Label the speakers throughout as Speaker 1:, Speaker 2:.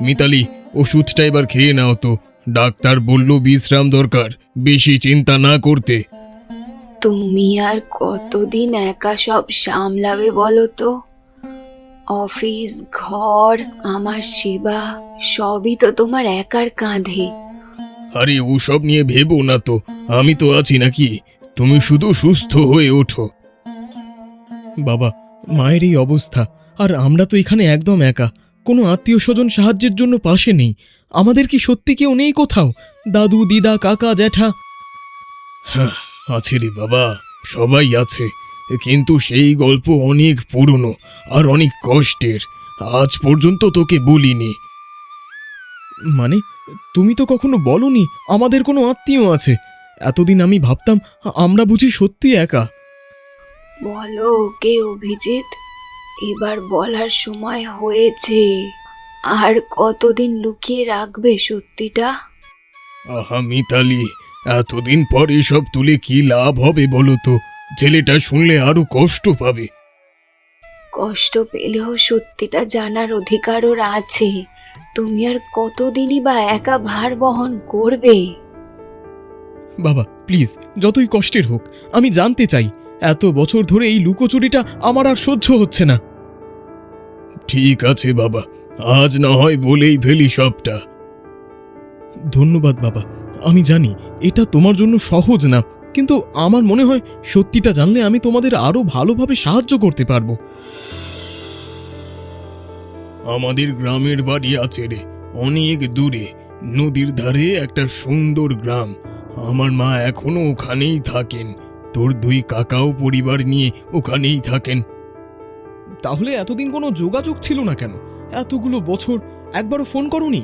Speaker 1: মিতালি, ওষুধটা এবার খেয়ে নাও তো। ডাক্তার বলল বিশ্রাম দরকার, বেশি চিন্তা না করতে।
Speaker 2: তুমি আর কতদিন একা সব সামলাবে বলো তো? অফিস, ঘর, আমার সেবা সবই তো তোমার একার কাঁধে।
Speaker 1: আরে ওসব নিয়ে ভেবো না তো, আমি তো আছি নাকি। তুমি শুধু সুস্থ হয়ে ওঠো। বাবা, মায়ের এই অবস্থা, আর আমরা তো এখানে একদম একা। কোনো আত্মীয় স্বজন সাহায্যের জন্য পাশে নেই। আমাদের কি সত্যি কেউ নেই কোথাও? দাদু, দিদা, কাকা, জ্যাঠা? হ্যাঁ, আছে রে বাবা, সবাই আছে। কিন্তু সেই গল্প অনেক পুরনো আর অনেক কষ্টের। আজ পর্যন্ত তোকে বলিনি। মানে, তুমি তো কখনো বলনি আমাদের কোনো আত্মীয় আছে। এতদিন আমি ভাবতাম আমরা বুঝি সত্যি একা।
Speaker 2: বলো কে অভিজিৎ, এবার বলার সময় হয়েছে। আর কতদিন লুকিয়ে রাখবে সত্যিটা?
Speaker 1: আহা মিতালি, এতদিন পর এসব তুলে কি লাভ হবে বলো তো? ছেলেটা শুনলে আরো কষ্ট পাবে।
Speaker 2: কষ্ট পেলেও সত্যিটা জানার অধিকার ওর আছে। তুমি আর কতদিনই বা একা ভার বহন করবে?
Speaker 1: বাবা প্লিজ, যতই কষ্টের হোক, আমি জানতে চাই। এত বছর ধরে এই লুকোচুরিটা আমার আর সহ্য হচ্ছে না। ঠিক আছে বাবা, আজ না হয় বলেই ফেলি সবটা। ধন্যবাদ বাবা। আমি জানি এটা তোমার জন্য সহজ না, কিন্তু আমার মনে হয় সত্যিটা জানলে আমি তোমাদের আরো ভালোভাবে সাহায্য করতে পারবো। আমাদের গ্রামের বাড়ি আছে রে, অনেক দূরে, নদীর ধারে একটা সুন্দর গ্রাম। আমার মা এখনো ওখানেই থাকেন। তোর দুই কাকাও পরিবার নিয়ে ওখানেই থাকেন। তাহলে এতদিন কোনো যোগাযোগ ছিল না কেন? এতগুলো বছর একবারও ফোন করনি?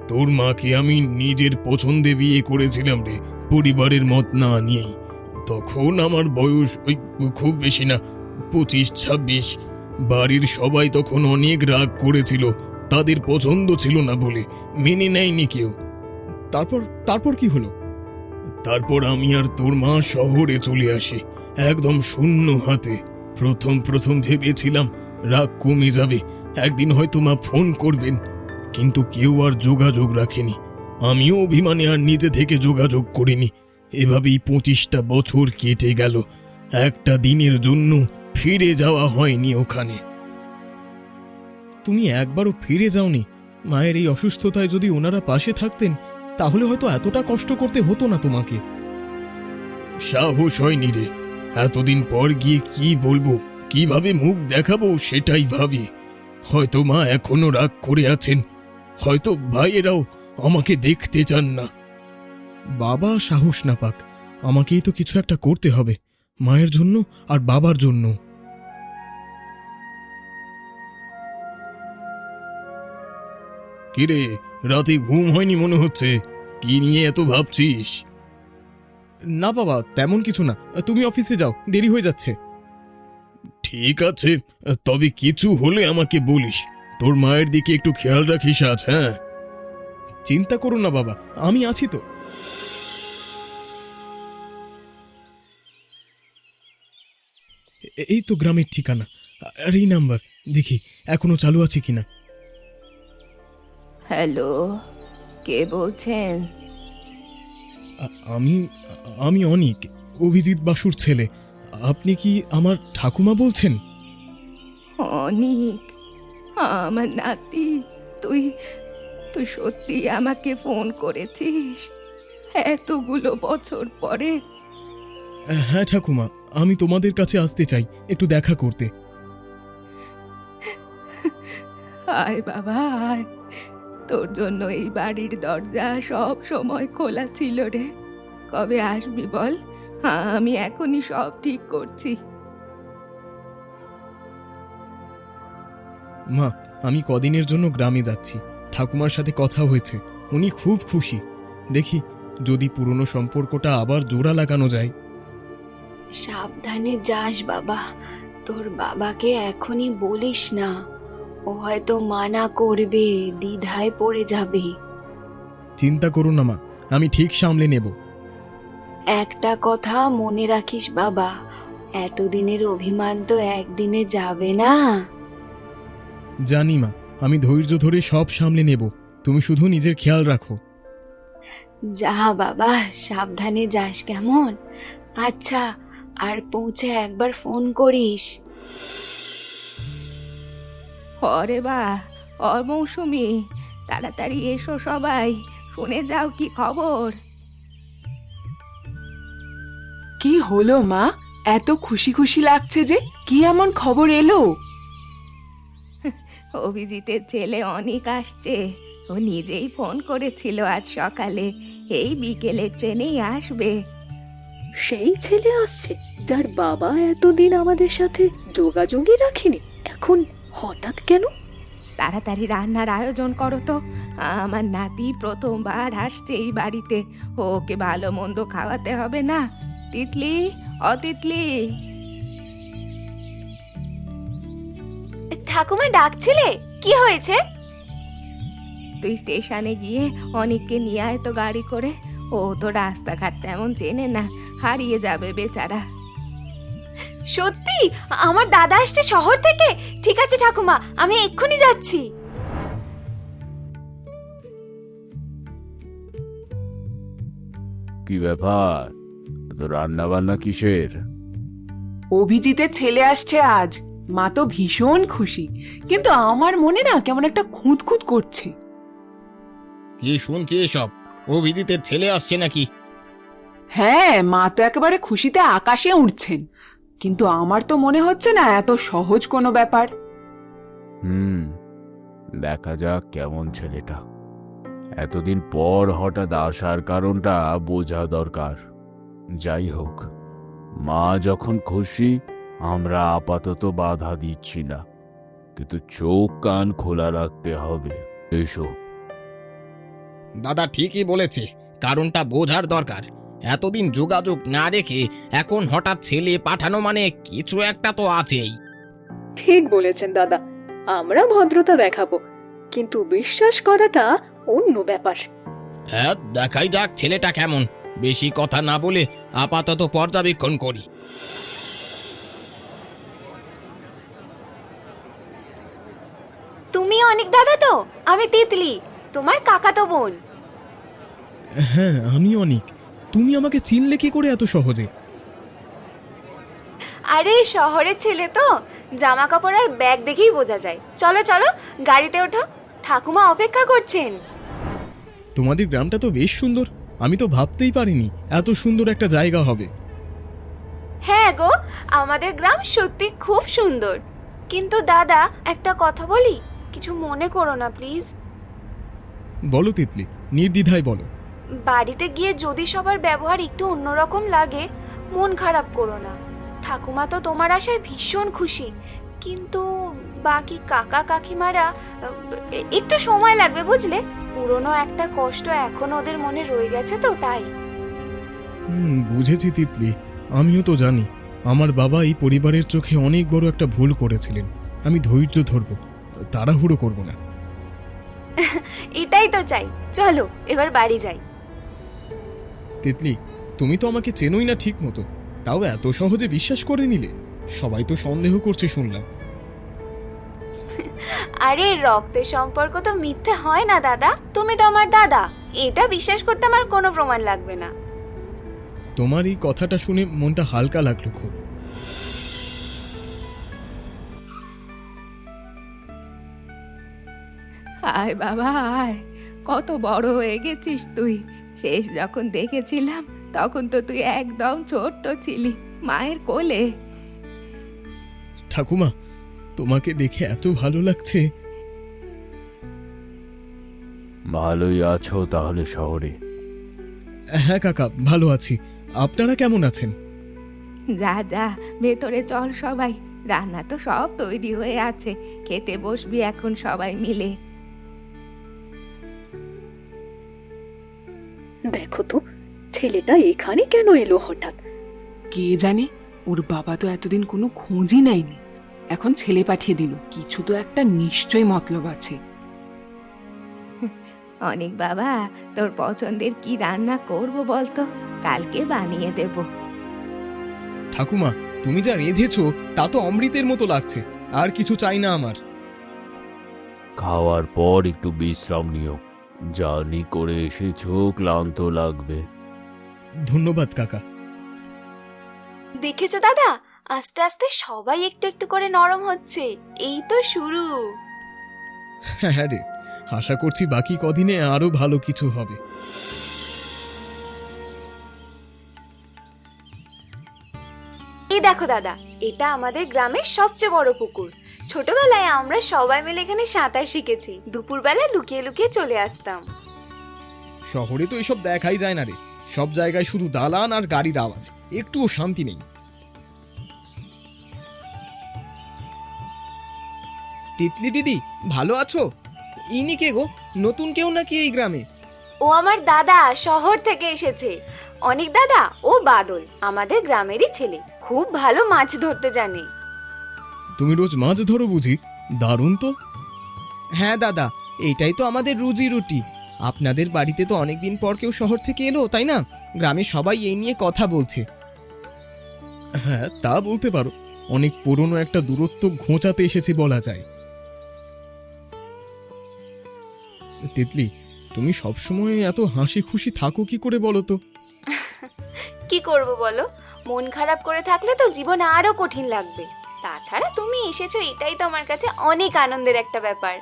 Speaker 1: তোর মাকে আমি নিজের পছন্দে বিয়ে করেছিলাম রে, পরিবারের মত না নিয়েই। তখন আমার বয়স ওই খুব বেশি না, 25-26। বাড়ির সবাই তখন অনেক রাগ করেছিল, তাদের পছন্দ ছিল না বলে মেনে নেয়নি কেউ। তারপর তারপর কি হলো? তারপর আমি আর তোর মা শহরে চলে আসি, একদম শূন্য হাতে। প্রথম প্রথম ভেবেছিলাম রাগ কমে যাবে, একদিন হয়তো মা ফোন করবেন, কিন্তু কেউ আর যোগাযোগ রাখেনি। আমিও অভিমানে আর নিজে থেকে যোগাযোগ করিনি। এভাবেই 25টা বছর কেটে গেল। একটা দিনের জন্য ফিরে যাওয়া হয়নি ওখানে। তুমি একবারও ফিরে যাওনি? মায়ের এই অসুস্থতায় যদি ওনারা পাশে থাকতেন, তাহলে হয়তো এতটা কষ্ট করতে হতো না তোমাকে। সাহস হয়নি রে। এতদিন পর গিয়ে কি বলবো, কিভাবে মুখ দেখাবো সেটাই ভাবি। হয়তো মা এখনো রাগ করে আছেন, হয়তো ভাইয়েরাও আমাকে দেখতে চান না। বাবা সাহস না পাক, আমাকেই তো কিছু একটা করতে হবে, মায়ের জন্য আর বাবার জন্য। কিরে, রাতে ঘুম হয়নি মনে হচ্ছে। কি নিয়ে এত ভাবছিস? না বাবা, তেমন কিছু না। তুমি অফিসে যাও, দেরি হয়ে যাচ্ছে। ঠিক আছে, তবে কিছু হলে আমাকে বলিস। তোর মায়ের দিকে একটু খেয়াল রাখিস আজ। হ্যাঁ, চিন্তা করো না বাবা, আমি আছি তো। এই তো গ্রামের ঠিকানা, আর এই নাম্বার, দেখি এখনো চালু আছে কিনা।
Speaker 2: হ্যালো, কে বলছেন?
Speaker 1: আমি আমি অনিক, অভিজিৎ বাসুর ছেলে। আপনি কি আমার ঠাকুমা বলছেন?
Speaker 2: অনিক, আমার নাতি, তুই তুই সত্যি আমাকে ফোন করেছিস এতগুলো বছর পরে?
Speaker 1: হ্যাঁ ঠাকুমা, আমি তোমাদের কাছে আসতে চাই একটু দেখা করতে।
Speaker 2: আয় বাবা আয়, তোর জন্য এই বাড়ির দরজা সব সময় খোলা ছিল রে। কবে আসবি বল, আমি এখনই সব ঠিক করছি।
Speaker 1: মা, আমি কদিনের জন্য গ্রামে যাচ্ছি। ঠাকুমার সাথে কথা হয়েছে, উনি খুব খুশি। দেখি যদি পুরনো সম্পর্কটা আবার জোড়া লাগানো যায়।
Speaker 2: সাবধানে যাস বাবা, তোর বাবাকে এখনই বলিস না, ও হয়তো মানা করবে, দ্বিধায় পড়ে যাবে।
Speaker 1: চিন্তা করো না মা, আমি ঠিক সামলে নেব।
Speaker 2: একটা কথা মনে রাখিস বাবা, এতদিনের অভিমান তো একদিনে যাবে না।
Speaker 1: জানি মা, আমি ধৈর্য ধরে সব সামলে নেব। তুমি শুধু নিজের খেয়াল রাখো।
Speaker 2: যা বাবা, সাবধানে যাস কেমন? আচ্ছা, আর পৌঁছে একবার ফোন করিস।
Speaker 3: ওরে বা, মৌসুমি, তাড়াতাড়ি এসো সবাই, শুনে যাও কি খবর।
Speaker 4: কি হলো মা, এত খুশি খুশি লাগছে যে? কি এমন খবর এলো?
Speaker 3: অভিজিতের ছেলে অনিক আসছে। ও নিজেই ফোন করেছিল আজ সকালে, এই বিকেলের ট্রেনেই আসবে।
Speaker 5: সেই ছেলে আসছে যার বাবা এতদিন আমাদের সাথে যোগাযোগই রাখেনি, এখন হঠাৎ কেন?
Speaker 3: তাড়াতাড়ি রান্নার আয়োজন করো তো, আমার নাতি প্রথমবার আসছে এই বাড়িতে, ওকে ভালো মন্দ খাওয়াতে হবে না। তিতলি, অতিতলি।
Speaker 2: ঠাকুমা ডাকছিলে? কি হয়েছে?
Speaker 3: তুই স্টেশনে গিয়ে অনেককে নিয়ে আয় তো গাড়ি করে, ও তো রাস্তাঘাট তেমন চেনে না, হারিয়ে যাবে বেচারা।
Speaker 2: সত্যি? আমার দাদা আসছে শহর থেকে? ঠিক আছে ঠাকুমা, আমি এক্ষুনি যাচ্ছি।
Speaker 6: কি ব্যাপার, তো রান্না বান্না কিসের?
Speaker 4: অভিজিতের ছেলে আসছে আজ। মা তো ভীষণ খুশি, কিন্তু আমার মনে না কেমন একটা খুঁত খুঁত করছে।
Speaker 1: কি শুনছি এসব? অভিজিতের ছেলে আসছে নাকি?
Speaker 4: হ্যাঁ, মা তো একেবারে খুশিতে আকাশে উঠছেন, কিন্তু আমার তো মনে হচ্ছে না এত সহজ কোনো ব্যাপার।
Speaker 6: দেখা যাক কেমন ছেলেটা। এতদিন পর হঠাৎ আসার কারণটা বোঝা দরকার। যাই হোক, মা যখন খুশি আমরা আপাতত বাধা দিচ্ছি না, কিন্তু চোখ কান খোলা রাখতে হবে। এসো।
Speaker 1: দাদা ঠিকই বলেছে, কারণটা বোঝার দরকার। এতদিন যোগাযোগ না রেখে এখন হঠাৎ ছেলে পাঠানো মানে কিছু একটা তো আছেই।
Speaker 5: ঠিক বলেছেন দাদা, আমরা ভদ্রতা দেখাবো, কিন্তু বিশ্বাস করাটা অন্য ব্যাপার।
Speaker 1: হ্যাঁ, দেখাই যাক ছেলেটা কেমন। বেশি কথা না বলে আপাতত পর্যবেক্ষণ করি।
Speaker 2: তুমি অনেক দাদা তো? আমি তিতলি, তোমার কাকাতো বোন।
Speaker 1: হ্যাঁ, আমি অনিক। তুমি আমাকে চিনলে কি করে এত সহজে?
Speaker 2: আরে শহরের ছেলে তো, জামা কাপড় আর ব্যাগ দেখেই বোঝা যায়। চলো চলো, গাড়িতে ওঠো, ঠাকুমা অপেক্ষা করছেন।
Speaker 1: তোমাদের গ্রামটা তো বেশ সুন্দর। আমি তো ভাবতেই পারিনি এত সুন্দর একটা জায়গা হবে।
Speaker 2: হ্যাঁ গো, আমাদের গ্রাম সত্যি খুব সুন্দর। কিন্তু দাদা, একটা কথা বলি, কিছু মনে করো না প্লিজ।
Speaker 1: বলো তিতলি, নির্দ্বিধায় বলো।
Speaker 2: বাড়িতে গিয়ে যদি সবার ব্যবহার একটু অন্যরকম লাগে, মন খারাপ করো না। ঠাকুমা তো তোমার আশায় ভীষণ খুশি, কিন্তু বাকি কাকা কাকিমারা একটু সময় লাগবে, বুঝলে? পুরনো একটা কষ্ট এখন ওদের মনে রয়ে গেছে তো, তাই।
Speaker 1: বুঝেছি তিতলি, আমিও তো জানি আমার বাবা এই পরিবারের চোখে অনেক বড় একটা ভুল করেছিলেন। আমি ধৈর্য ধরবো, তাড়াহুড়ো করব না।
Speaker 2: এটাই তো চাই। চলো এবার বাড়ি যাই।
Speaker 1: তিতলি, তুমি তো আমাকে চেনোই না ঠিক মতো, তাও এত সহজে বিশ্বাস করে নিলে? সবাই তো সন্দেহ করছে শুনলাম।
Speaker 2: আরে রক্তের সম্পর্ক তো মিথ্যে হয় না দাদা। তুমি তো আমার দাদা, এটা বিশ্বাস করতে আমার কোনো প্রমাণ লাগবে না।
Speaker 1: তোমার এই কথাটা শুনে মনটা হালকা লাগলো খুব।
Speaker 3: আয় বাবা আয়, কত বড় হয়ে গেছিস তুই। শেষ যখন দেখেছিলাম তখন তো তুই একদম ছোট্ট ছিলি, মায়ের কোলে।
Speaker 1: ঠাকুমা, তোমাকে দেখে এত ভালো লাগছে।
Speaker 6: ভালোই আছো তাহলে শহরে?
Speaker 1: হ্যাঁ কাকা, ভালো আছি। আপনারা কেমন আছেন?
Speaker 3: যা যা, ভেতরে চল সবাই, রান্না তো সব তৈরি হয়ে আছে, খেতে বসবি এখন সবাই মিলে।
Speaker 5: দেখো তো, ছেলেটা এখানে কেন এলো হঠাৎ?
Speaker 4: কে জানে, ওর বাবা তো এতদিন কোনো খোঁজই নেয়নি, এখন ছেলে পাঠিয়ে দিল। কিছু তো একটা নিশ্চয় মতলব আছে।
Speaker 3: অনেক বাবা, তোর পছন্দের কি রান্না করব বলতো, কালকে বানিয়ে দেব।
Speaker 1: ঠাকুমা, তুমি যা রেঁধেছো তা তো অমৃতের মতো লাগছে। আর কিছু চাই না আমার।
Speaker 6: খাওয়ার পর একটু বিশ্রাম নিও। জার্নি করে এসেছো, ক্লান্ত লাগবে।
Speaker 1: ধন্যবাদ কাকা।
Speaker 2: দেখেছো দাদা, আস্তে আস্তে সবাই একটু একটু করে নরম হচ্ছে। এই তো শুরু।
Speaker 1: হ্যাঁ রে, আশা করছি বাকি কদিনে আরো ভালো কিছু হবে।
Speaker 2: এই দেখো দাদা, এটা আমাদের গ্রামের সবচেয়ে বড় পুকুর। ছোটবেলায় আমরা সবাই মিলে এখানে সাঁতার শিখেছি। দুপুরবেলা লুকিয়ে লুকিয়ে চলে আসতাম।
Speaker 1: শহরে তো এসব দেখাই যায় না রে, সব জায়গায় শুধু দালান আর গাড়ির আওয়াজ, একটুও শান্তি নেই।
Speaker 7: তিতলি দিদি, ভালো আছো? ইনি কে গো? নতুন কেউ নাকি এই গ্রামে?
Speaker 2: ও আমার দাদা, শহর থেকে এসেছে। অনেক দাদা ও বাদল আমাদের গ্রামেরই ছেলে, খুব ভালো মাছ ধরতে জানে।
Speaker 1: তুমি রোজ মাছ ধরো বুঝি? দারুণ তো।
Speaker 7: হ্যাঁ দাদা, এইটাই তো আমাদের রুজি রুটি। আপনাদের বাড়িতে তো অনেকদিন পর কেউ শহর থেকে এলো, তাই না? গ্রামে সবাই এই নিয়ে কথা বলছে।
Speaker 1: হ্যাঁ, তা বলতে পারো। অনেক পুরনো একটা দূরত্ব ঘোচাতে এসেছি বলা যায়। তিতলি, তুমি সবসময় এত হাসি খুশি থাকো কি করে বলো তো?
Speaker 2: কি করব বলো, মন খারাপ করে থাকলে তো জীবন আরো কঠিন লাগবে। তাছাড়া তুমি এসেছো, এটাই তো আমার কাছে অনেক আনন্দের একটা ব্যাপার।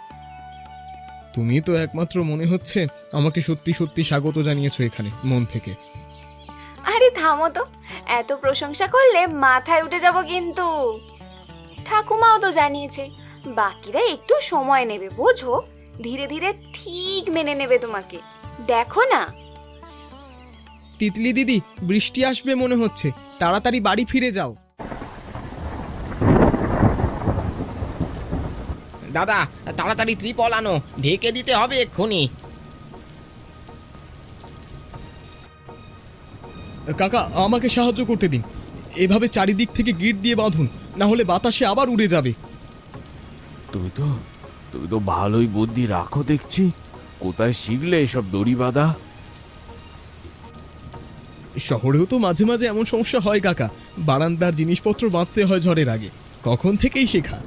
Speaker 1: তুমি তো একমাত্র মনে হচ্ছে আমাকে সত্যি সত্যি স্বাগত জানিয়েছো এখানে মন থেকে।
Speaker 2: আরে থামো তো, এত প্রশংসা করলে মাথায় উঠে যাব কিন্তু। ঠাকুমাও তো জানিয়েছে, বাকিরা একটু সময় নেবে, বোঝো। ধীরে ধীরে ঠিক মেনে নেবে তোমাকে, দেখো না।
Speaker 7: তিতলি দিদি, বৃষ্টি আসবে মনে হচ্ছে, তাড়াতাড়ি বাড়ি ফিরে যাও। দাদা, তাড়াতাড়ি ত্রিপল আনো, ঢেকে দিতে হবে এক্ষুনি।
Speaker 1: কাকা, আমাকে সাহায্য করতে দিন। এভাবে চারিদিক থেকে গিট দিয়ে বাঁধুন, না হলে বাতাসে আবার উড়ে যাবে।
Speaker 6: তুমি তো ভালোই বুদ্ধি রাখো দেখছি। কোথায় শিখলে এসব দড়ি বাঁধা?
Speaker 1: শহরেও তো মাঝে মাঝে এমন সমস্যা হয় কাকা, বারান্দার জিনিসপত্র বাঁধতে হয় ঝড়ের আগে। কখন থেকেই শেখা।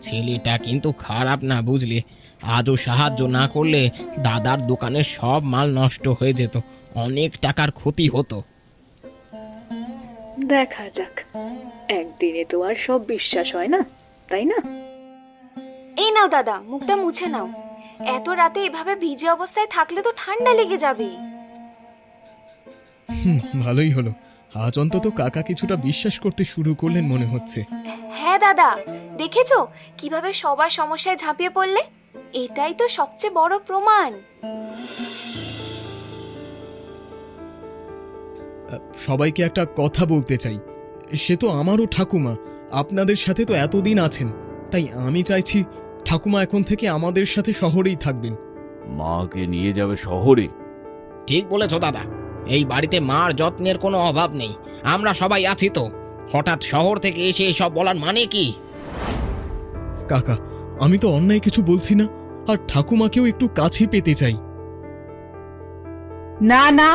Speaker 7: ছেলেটা কিন্তু খারাপ না, বুঝলি? আজও সাহায্য না করলে দাদার দোকানের সব মাল নষ্ট হয়ে যেত, অনেক টাকার ক্ষতি হতো।
Speaker 5: দেখা যাক, একদিনে তো আর সব বিশ্বাস হয় না, তাই না?
Speaker 2: এই নাও দাদা, মুখটা মুছে নাও। এত রাতে এভাবে ভিজে অবস্থায় থাকলে তো ঠান্ডা লেগে যাবে।
Speaker 1: ভালোই হলো, আজ অন্তত কাকা কিছুটা বিশ্বাস করতে শুরু করলেন মনে হচ্ছে।
Speaker 2: হ্যাঁ দাদা, দেখেছো কিভাবে সবার সমস্যায় ঝাঁপিয়ে পড়লে? এটাই তো সবচেয়ে বড় প্রমাণ।
Speaker 1: সবাইকে একটা কথা বলতে চাই। সে তো আমারও ঠাকুমা, আপনাদের সাথে তো এতদিন আছেন, তাই আমি চাইছি ঠাকুমা এখন থেকে আমাদের সাথে শহরেই থাকবেন।
Speaker 6: মাকে নিয়ে যাবে শহরে?
Speaker 7: ঠিক বলেছ দাদা, এই বাড়িতে মার যত্নের কোনো অভাব নেই, আমরা সবাই আছি তো। হঠাৎ শহর থেকে এসে এসব বলার মানে কি?
Speaker 1: কাকা, আমি তো অন্যায় কিছু বলছি না, আর ঠাকুমাকেও একটু কাছে পেতে চাই।
Speaker 4: না না,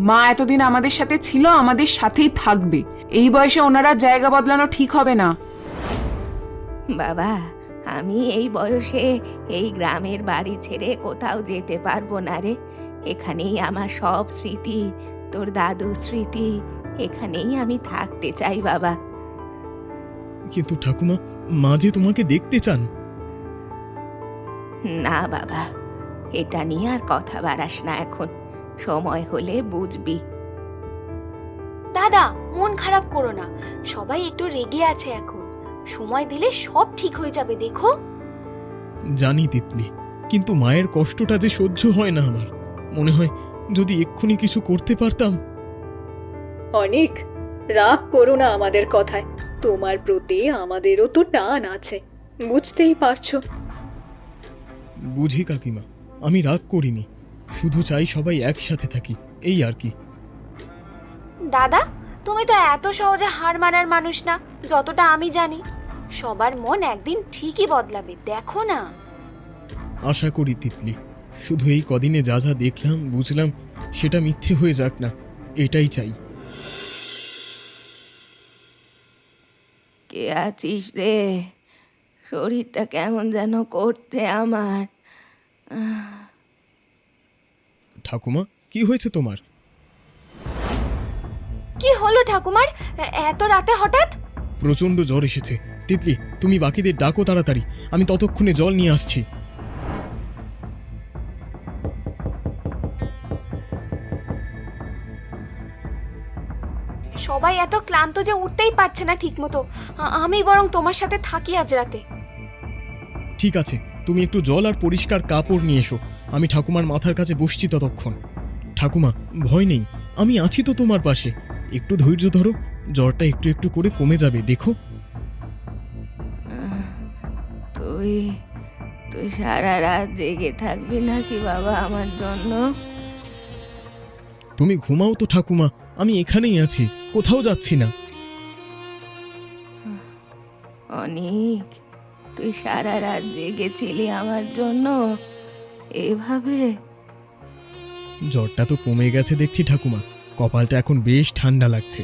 Speaker 4: মা এতদিন আমাদের সাথে ছিল, আমাদের সাথেই থাকবে। এই বয়সে ওনারা জায়গা বদলানো ঠিক হবে না।
Speaker 3: বাবা, আমি এই বয়সে এই গ্রামের বাড়ি ছেড়ে কোথাও যেতে পারবো না রে। এখানেই আমার সব স্মৃতি, তোর দাদুর স্মৃতি, এখানেই আমি থাকতে চাই বাবা।
Speaker 1: কিন্তু ঠাকুমা, মা যে তোমাকে দেখতে চান।
Speaker 3: না বাবা, এটা নিয়ে আর কথা বাড়াস না এখন, সময় হলে বুঝবি।
Speaker 2: দাদা, মন খারাপ করো না, সবাই একটু রেগে আছে এখন। সময় দিলে সব ঠিক হয়ে যাবে, দেখো।
Speaker 1: জানি তিতলি, কিন্তু মায়ের কষ্টটা যে সহ্য হয় না আমার। মনে হয় যদি এক্ষুনি কিছু করতে পারতাম।
Speaker 5: অনেক রাগ করো না আমাদের কথায়, তোমার প্রতি আমাদেরও তো টান আছে, বুঝতেই পারছো।
Speaker 1: বুঝি কাকিমা, আমি রাগ করিনি, শুধু চাই সবাই একসাথে থাকি, এই আর কি।
Speaker 2: দাদা, তুমি তো এত সহজে হার মানার মানুষ না, যতটা আমি জানি। সবার মন একদিন ঠিকই বদলাবে, দেখো না।
Speaker 1: আশা করি তিতলি, শুধু এই কদিনে যা যা দেখলাম বুঝলাম সেটা মিথ্যে হয়ে যাক না, এটাই চাই।
Speaker 3: কে আছিস রে? শরীরটা কেমন যেন করছে আমার। আহ,
Speaker 1: ঠাকুমা কি হয়েছে তোমার?
Speaker 2: কি হলো ঠাকুমার এত রাতে হঠাৎ?
Speaker 1: প্রচন্ড জ্বর এসেছে। তিতলি, তুমি বাকিদের ডাকো তাড়াতাড়ি, আমি ততক্ষণে জল নিয়ে আসছি।
Speaker 2: সবাই এত ক্লান্ত যে উঠতেই পারছে না ঠিক মতো। আমি বরং তোমার সাথে থাকি আজ রাতে।
Speaker 1: ঠিক আছে, তুমি একটু জল আর পরিষ্কার কাপড় নিয়ে এসো, আমি ঠাকুমার মাথার কাছে বসছি ততক্ষণ। ঠাকুমা, ভয় নেই, আমি আছি তো তোমার পাশে। একটু ধৈর্য ধরো, জ্বরটা একটু একটু করে কমে যাবে, দেখো।
Speaker 3: তুই তুই সারা রাত জেগে থাকবি নাকি বাবা আমার জন্য?
Speaker 1: তুমি ঘুমাও তো ঠাকুমা, আমি এখানেই আছি, কোথাও যাচ্ছি না।
Speaker 3: অনেক, তুই সারা রাত জেগেছিলি আমার জন্য এভাবে?
Speaker 1: জ্বরটা তো কমে গেছে দেখছি ঠাকুমা, কপালটা এখন বেশ ঠান্ডা লাগছে।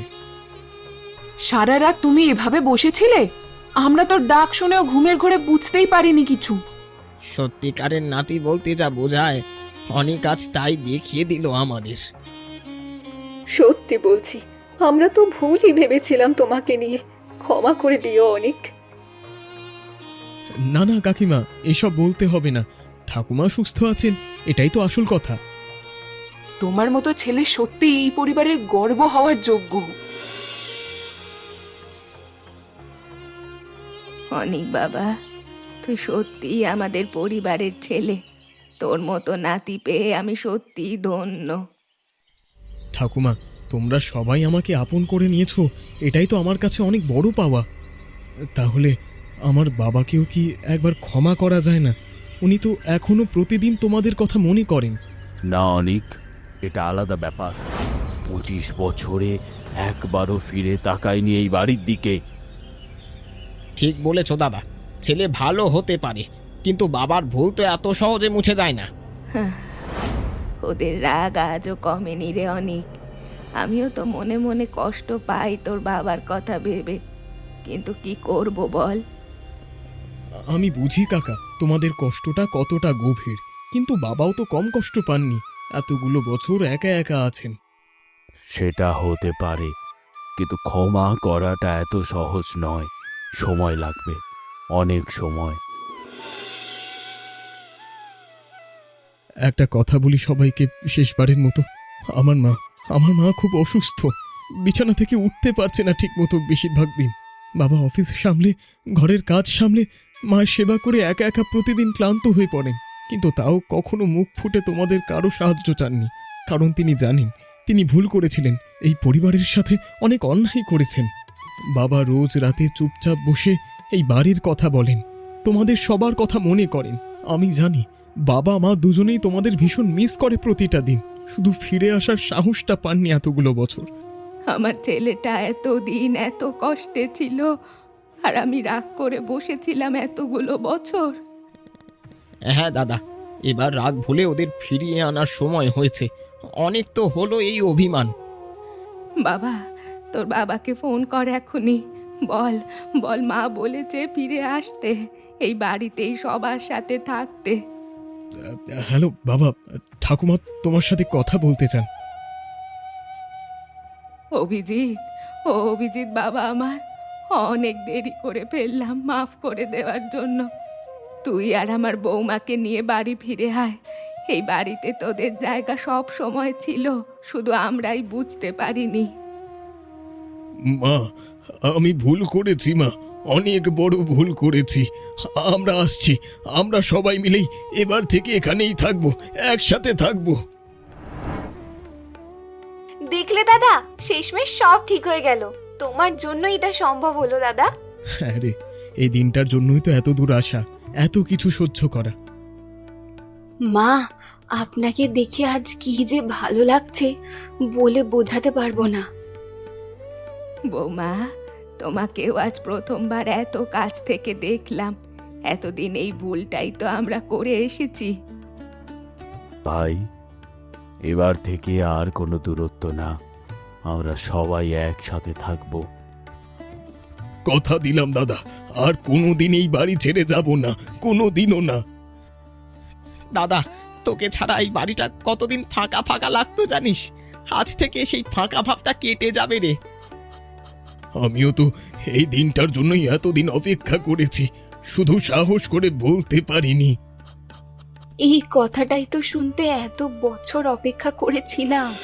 Speaker 4: সারা রাত তুমি এভাবে বসেছিলে? আমরা তোর ডাক শুনেও ঘুমের ঘোরে বুঝতেই পারিনি কিছু।
Speaker 7: সত্যিকারের নাতি বলতে যা বোঝায়, অনেক আজ তাই দেখিয়ে দিল আমাদের।
Speaker 5: সত্যি বলছি, আমরা তো ভুলই ভেবেছিলাম তোমাকে নিয়ে। ক্ষমা করে দিও অনেক।
Speaker 1: না না কাকিমা, এসব বলতে হবে না, ঠাকুমা সুস্থ আছেন, এটাই তো আসল কথা।
Speaker 4: তোমার মতো ছেলে সত্যি এই পরিবারের গর্ব হওয়ার যোগ্য।
Speaker 3: অনেক বাবা, তুই সত্যিই আমাদের পরিবারের ছেলে। তোর মতো নাতি পেয়ে আমি সত্যিই ধন্য।
Speaker 1: ঠাকুমা, তোমরা সবাই আমাকে আপন করে নিয়েছো, এটাই তো আমার কাছে অনেক বড় পাওয়া। তাহলে আমার বাবাকেও কি একবার ক্ষমা করা যায় না? উনি তো এখনো প্রতিদিন তোমাদের কথা মনে করেন।
Speaker 6: না অনিক, এটা আলাদা ব্যাপার। 25 বছরে একবারও ফিরে তাকায়নি এই বাড়ির দিকে।
Speaker 7: ঠিক বলেছ দাদা, ছেলে ভালো হতে পারে, কিন্তু বাবার ভুল তো এত সহজে মুছে যায় না।
Speaker 3: ওদের রাগ আজও কমেনি রে অনেক। আমিও তো মনে মনে কষ্ট পাই তোর বাবার কথা ভেবে, কিন্তু কি করব বল।
Speaker 1: আমি বুঝি কাকা, তোমাদের কষ্টটা কতটা গভীর, কিন্তু বাবাও তো কম কষ্ট পাননি, এতগুলো বছর একা একা আছেন।
Speaker 6: সেটা হতে পারে, কিন্তু ক্ষমা করাটা এত সহজ নয়, সময় লাগবে, অনেক সময়।
Speaker 1: একটা কথা বলি সবাইকে শেষবারের মতো, আমার মা খুব অসুস্থ, বিছানা থেকে উঠতে পারছে না ঠিক মতো বেশিরভাগ দিন। বাবা অফিস সামলে, ঘরের কাজ সামলে, মায়ের সেবা করে একা একা প্রতিদিন ক্লান্ত হয়ে পড়েন, কিন্তু তাও কখনো মুখ ফুটে তোমাদের কারো সাহায্য চাননি, কারণ তিনি জানেন তিনি ভুল করেছিলেন, এই পরিবারের সাথে অনেক অন্যায় করেছেন। বাবা রোজ রাতে চুপচাপ বসে এই বাড়ির কথা বলেন, তোমাদের সবার কথা মনে করেন। আমি জানি বাবা মা দুজনেই তোমাদের ভীষণ মিস করে প্রতিটা দিন, শুধু ফিরে আসার সাহসটা পাননি এতগুলো বছর।
Speaker 3: আমার ছেলেটা এতদিন এত কষ্টে ছিল, আর আমি রাগ করে বসেছিলাম এতগুলো বছর।
Speaker 7: হ্যাঁ দাদা, এবার রাগ ভুলে ওদের ফিরিয়ে আনার সময় হয়েছে। অনেক তো হলো এই অভিমান।
Speaker 3: বাবা, তোর বাবাকে ফোন কর এখনই। বল বল মা বলেছে ফিরে আসতে, এই বাড়িতেই সবার সাথে থাকতে।
Speaker 1: হ্যালো বাবা, ঠাকুমা তোমার সাথে কথা বলতে চান।
Speaker 3: অভিজিৎ, ও অভিজিৎ বাবা আমার, অনেক দেরি করে ফেললাম, মাফ করে দেওয়ার জন্য। তুই আর আমার বৌমাকে নিয়ে বাড়ি ফিরে আয়। এই বাড়িতে তোদের জায়গা সব সময় ছিল, শুধু আমরাই বুঝতে পারিনি।
Speaker 1: মা, আমি ভুল করেছি মা, অনেক বড় ভুল করেছি। আমরা আসছি, আমরা সবাই মিলেই এবার থেকে এখানেই থাকবো, একসাথে থাকবো।
Speaker 2: দেখলে দাদা, শেষমেশ সব ঠিক হয়ে গেল। তোমার জন্য এটা সম্ভব হলো দাদা।
Speaker 1: হ্যাঁ রে, এই দিনটার জন্যই তো এত দূর আসা, এত কিছু সহ্য করা।
Speaker 2: মা, আপনাকে দেখে আজ কি যে ভালো লাগছে, বলে বোঝাতে পারবো না।
Speaker 3: বৌমা, তোমাকেও আজ প্রথমবার এত কাছ থেকে দেখলাম। এতদিন এই ভুলটাই তো আমরা করে এসেছি।
Speaker 6: ভাই, এবার থেকে আর কোনো দূরত্ব না, আমরা সবাই একসাথে থাকবো।
Speaker 1: কথা দিলাম দাদা, আর কোনোদিন এই বাড়ি ছেড়ে যাব না, কোনোদিনও না।
Speaker 7: দাদা, তোকে ছাড়া এই বাড়িটা কতদিন ফাঁকা ফাঁকা লাগতো জানিস? আজ থেকে সেই ফাঁকা ভাবটা কেটে যাবে রে।
Speaker 1: আমিও তো এই দিনটার জন্যই এতদিন অপেক্ষা করেছি, শুধু সাহস করে বলতে পারিনি।
Speaker 2: এই কথাটাই তো শুনতে এত বছর অপেক্ষা করেছিলাম।